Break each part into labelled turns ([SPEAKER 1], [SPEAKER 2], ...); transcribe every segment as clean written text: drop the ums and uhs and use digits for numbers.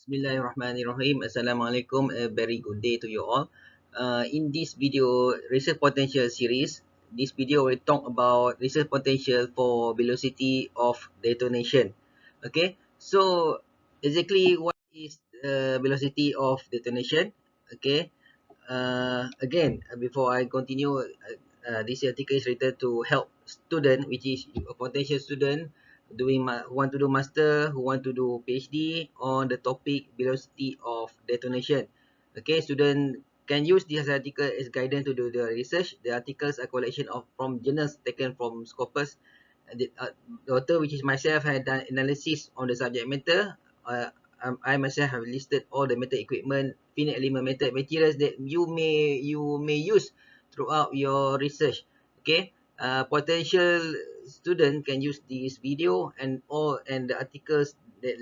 [SPEAKER 1] Bismillahirrahmanirrahim. Assalamualaikum. A very good day to you all. In this video, research potential series, this video will talk about research potential for velocity of detonation. Okay, so exactly what is the velocity of detonation? Okay, before I continue, this article is written to help student, which is a potential student who want to do master, who want to do PhD on the topic velocity of detonation. Okay, student can use this article as guidance to do the research. The articles are collection of from journals taken from Scopus. The author, which is myself, had done analysis on the subject matter. I myself have listed all the method equipment, finite element method materials that you may use throughout your research. Okay, potential student can use this video and the articles that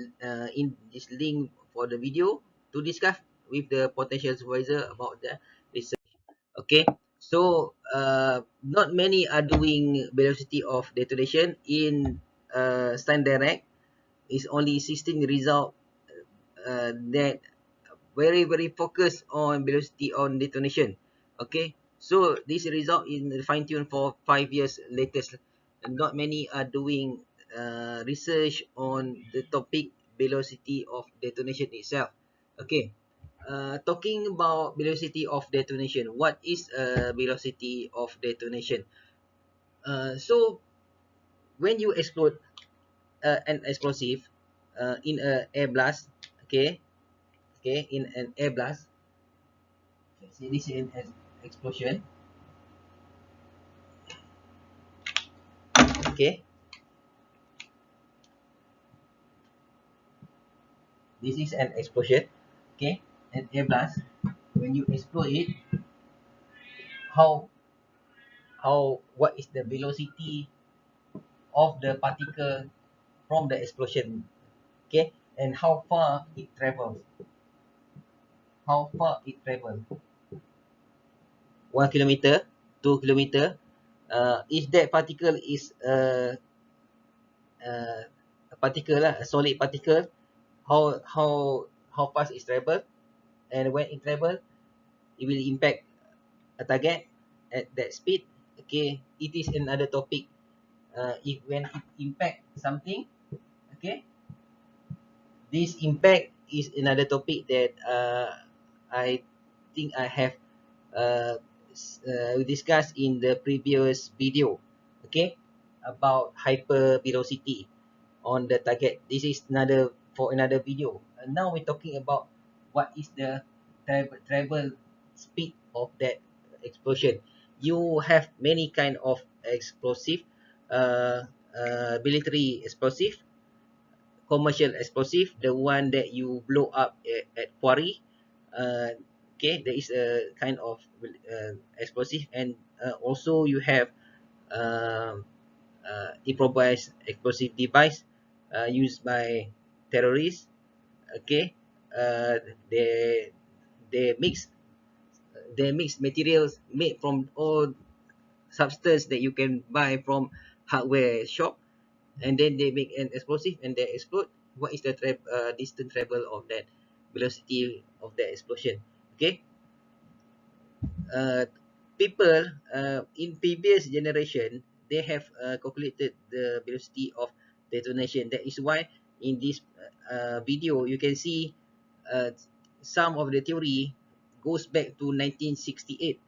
[SPEAKER 1] in this link for the video to discuss with the potential supervisor about the research. Okay, so not many are doing velocity of detonation in Stein Direct. Is only 16 result that very focused on velocity on detonation. Okay, so this result in fine tune for 5 years latest. Not many are doing research on the topic velocity of detonation itself. Okay, talking about velocity of detonation, what is velocity of detonation? So when you explode an explosive in a air blast, okay, in an air blast, say this is an explosion, okay, this is an explosion, okay, an air blast. When you explode it, how what is the velocity of the particle from the explosion, okay, and how far it travels, how far it travels, 1 kilometer, 2 kilometer. If that particle is uh, a particle lah, a solid particle, how fast it travel, and when it travel, it will impact a target at that speed. Okay, it is another topic. If when it impact something, okay, this impact is another topic that I think I have uh, discussed in the previous video. Okay, about hypervelocity on the target. This is another for another video. Now we're talking about what is the travel speed of that explosion. You have many kind of explosive, uh, military explosive, commercial explosive, the one that you blow up at quarry. Okay, there is a kind of explosive, and also you have um, improvised explosive device used by terrorists. Okay, uh, they they mix materials made from all substance that you can buy from hardware shop, and then they make an explosive and they explode. What is the distance travel of that, velocity of that explosion? Okay, uh, people in previous generation, they have calculated the velocity of detonation. That is why in this video you can see uh, some of the theory goes back to 1968,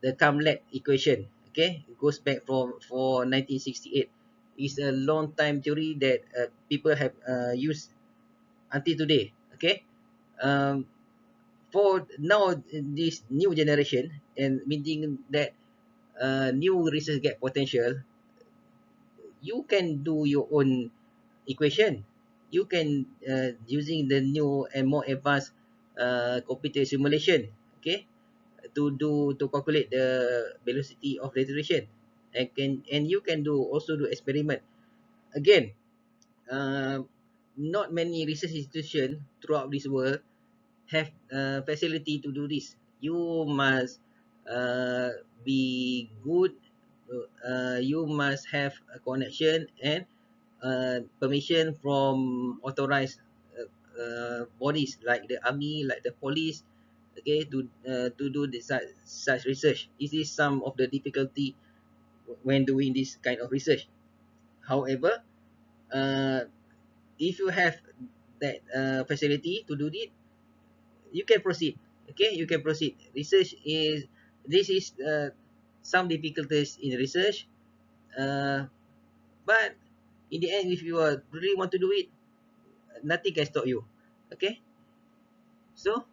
[SPEAKER 1] the Kamlet equation. Okay, it goes back for 1968. It's a long time theory that people have used until today. Okay, um, for now this new generation, and meaning that new research get potential, you can do your own equation. You can using the new and more advanced computer simulation, okay, to calculate the velocity of detonation, and you can do also do experiment. Again, uh, not many research institution throughout this world have facility to do this. You must uh, be good. You must have a connection and permission from authorized bodies like the army, like the police, okay, to do this such research. This is some of the difficulty when doing this kind of research. However, uh, if you have that facility to do it, you can proceed. Okay, you can proceed. Research is this is some difficulties in research, uh, but in the end, if you really want to do it, nothing can stop you. Okay, so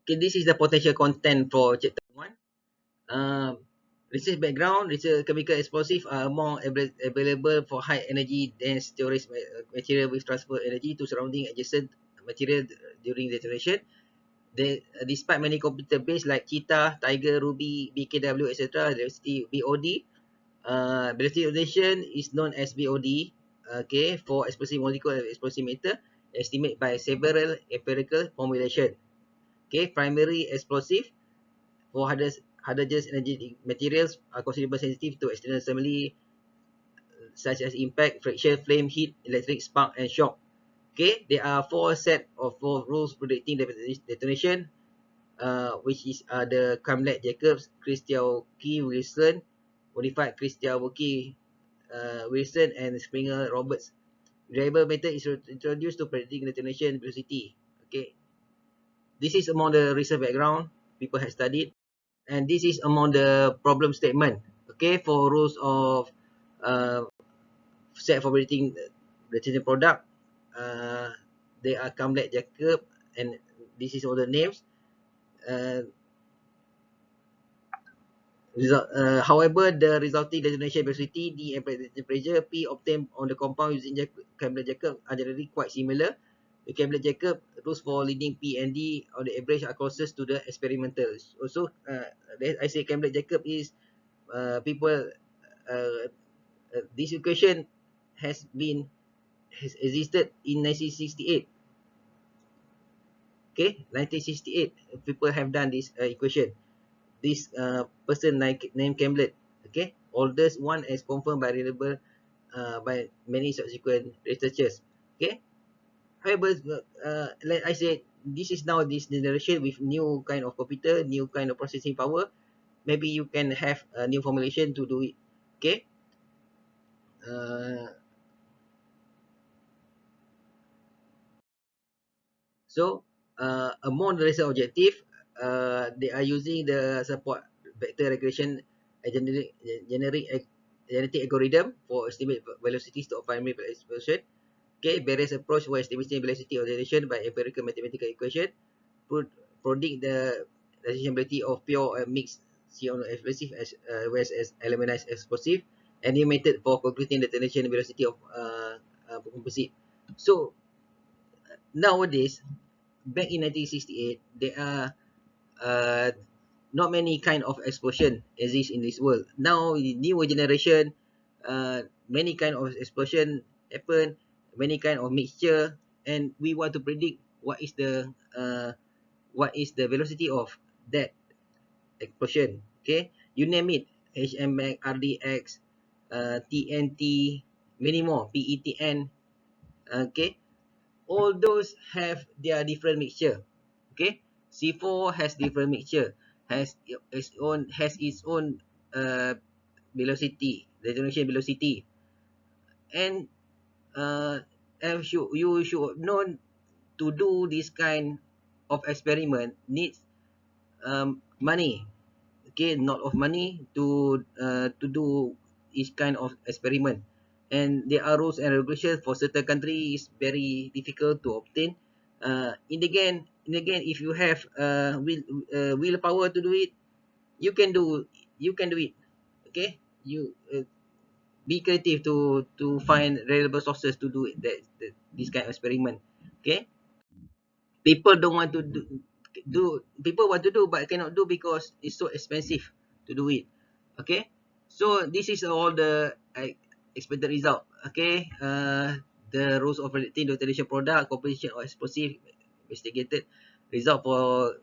[SPEAKER 1] okay, this is the potential content for chapter one. Um, Research background, research chemical explosive are among available for high energy dense storage material with transfer energy to surrounding adjacent material during detonation. Despite many computer based like Cheetah, Tiger, Ruby, BKW, etc., velocity BOD, velocity detonation is known as BOD. Okay, for explosive molecule and explosive metal, estimate by several empirical formulation. Okay, primary explosive for hazardous energetic materials are considerably sensitive to external stimuli such as impact, friction, flame, heat, electric spark, and shock. Okay, there are four rules predicting detonation, which is the Camlet Jacobs, Christian Wilson, modified Christian Wilson, and Springer Roberts. Reliable method is introduced to predicting detonation velocity. Okay, this is among the research background people have studied. And this is among the problem statement. Okay, for rules of uh, set for predicting the change product, uh, they are Camlet Jacob, and this is all the names. Uh, However, the resulting detonation velocity, D, and pressure P obtained on the compound using Camlet Jacob are generally quite similar. The Camlet Jacob rules for leading P and D on the average are closest to the experimental. Also, I say Camlet Jacob is people uh, this equation has existed in 1968. Okay, 1968 people have done this equation. This person named Campbell. Okay, oldest one is confirmed by reliable by many subsequent researchers. Okay, however, like I said, this is now this generation with new kind of computer, new kind of processing power. Maybe you can have a new formulation to do it. Okay, uh, so among the research objective, they are using the support vector regression generic genetic algorithm for estimate velocities to primary explosion. Okay, various approach for estimating velocity of detonation by empirical mathematical equation. Predict the detonability of pure and mixed CO explosive as well as aluminized explosive. And new method for calculating the detonation velocity of composite. So nowadays, back in 1968, there are uh, not many kind of explosion exist in this world. Now, the newer generation, many kind of explosion happen, many kind of mixture, and we want to predict what is the velocity of that explosion. Okay, you name it, HMX, RDX, TNT, many more, PETN. Okay, all those have their different mixture. Okay, C4 has different mixture, has its own uh, velocity, detonation velocity, and uh, you should know to do this kind of experiment needs money. Okay, not of money to do each kind of experiment, and there are rules and regulations for certain country is very difficult to obtain. In again, if you have willpower to do it, you can do it. Okay, you be creative to find reliable sources to do it, this kind of experiment. Okay, people don't want to people want to do but cannot do because it's so expensive to do it. Okay, so this is all the expected result. Okay, the rules of predicting detonation product, composition of explosive investigated result for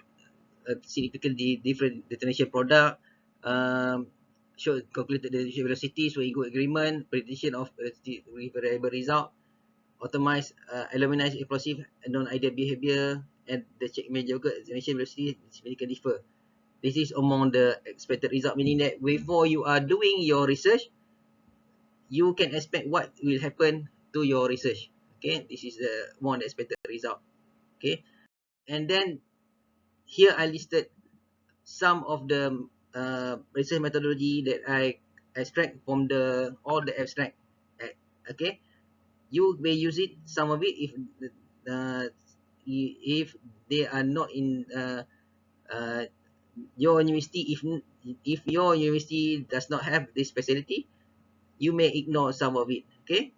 [SPEAKER 1] significantly different detonation product, um, show calculated detonation velocity, so ego agreement, prediction of variable result. eliminate explosive and non-ideal behavior, and the check major examination velocity significantly differ. This is among the expected result, meaning that before you are doing your research, you can expect what will happen to your research. Okay, this is the more the expected result. Okay, and then here I listed some of the research methodology that I extract from the all the abstract. Okay, you may use it, some of it, uh, if they are not in uh, your university. If your university does not have this facility, you may ignore some of it. Okay,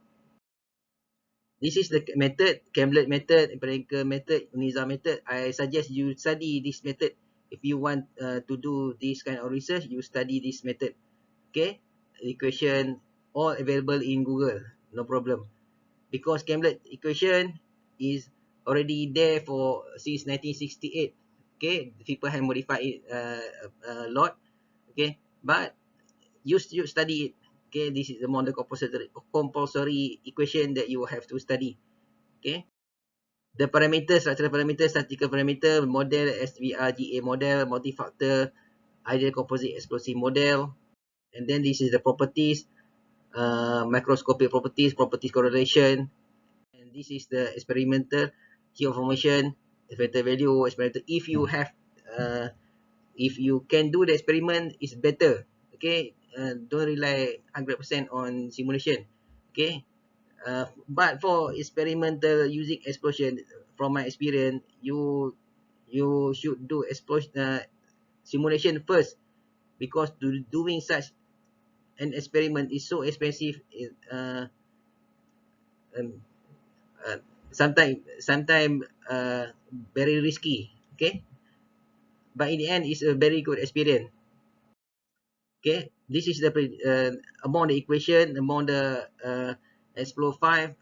[SPEAKER 1] this is the method: Cambridge method, empirical method, Uniza method. I suggest you study this method. If you want to do this kind of research, you study this method. Okay, equation all available in Google, no problem. Because Cambridge equation is already there for since 1968. Okay, people have modified it a lot. Okay, but you study it. Okay, this is the more compulsory equation that you have to study. Okay, the parameter, structural parameter, statistical parameter, model, SVRGA model, multi-factor, ideal composite explosive model, and then this is the properties, microscopic properties, properties correlation, and this is the experimental key formation, experimental value, experimental. Uh, if you can do the experiment, it's better. Okay, don't rely 100% on simulation. Okay, but for experimental using explosion, from my experience, you should do explosion simulation first, because doing such an experiment is so expensive. Um, uh, Sometimes very risky. Okay, but in the end, it's a very good experience. Okay, this is the among the equation, among the explore 5.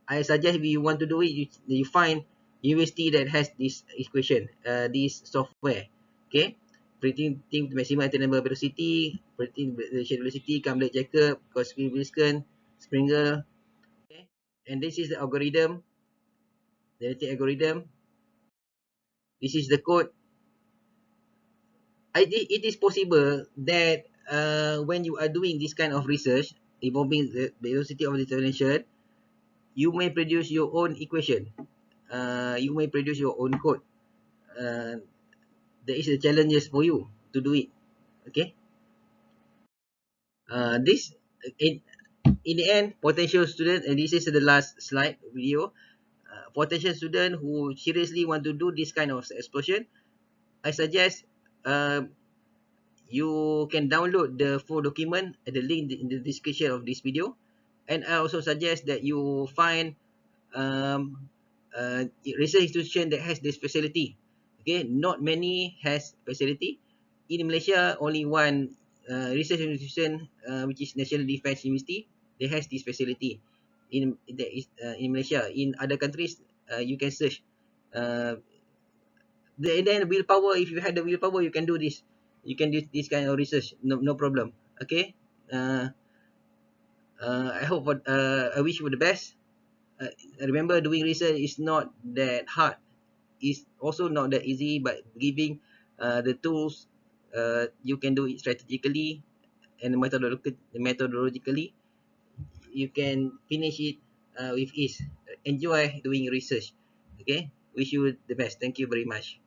[SPEAKER 1] I suggest if you want to do it, you find university that has this equation, this software. Okay, predicting maximum attainable velocity, predicting velocity, Cambridge Jacob, Cosby Wilson, Springer. Okay, and this is the algorithm, the algorithm. This is the code. It is possible that when you are doing this kind of research involving the velocity of detonation, you may produce your own equation. You may produce your own code. Uh, there is a challenges for you to do it. Okay. This in in the end, potential student, and this is the last slide video. Potential student who seriously want to do this kind of explosion, I suggest you can download the full document at the link in the description of this video. And I also suggest that you find um, research institution that has this facility. Okay, not many has facility. In Malaysia, only one research institution, which is National Defence University, they has this facility. In Malaysia, in other countries, you can search. Uh, then willpower, if you had the willpower, you can do this. You can do this kind of research, no problem. Okay. uh, I hope for, I wish you the best. Remember, doing research is not that hard. It's also not that easy, but giving the tools, you can do it strategically and methodologically. You can finish it with ease. Enjoy doing research. Okay, wish you the best. Thank you very much.